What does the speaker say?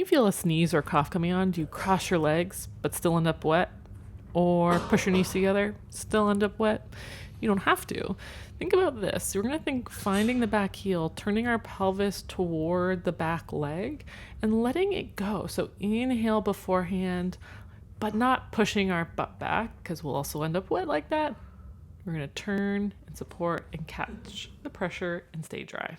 You feel a sneeze or cough coming on, do you cross your legs but still end up wet? Or push your knees together, still end up wet? You don't have to. Think about this. We're going to think finding the back heel, turning our pelvis toward the back leg, and letting it go. So inhale beforehand, but not pushing our butt back, because we'll also end up wet like that. We're going to turn and support and catch the pressure and stay dry.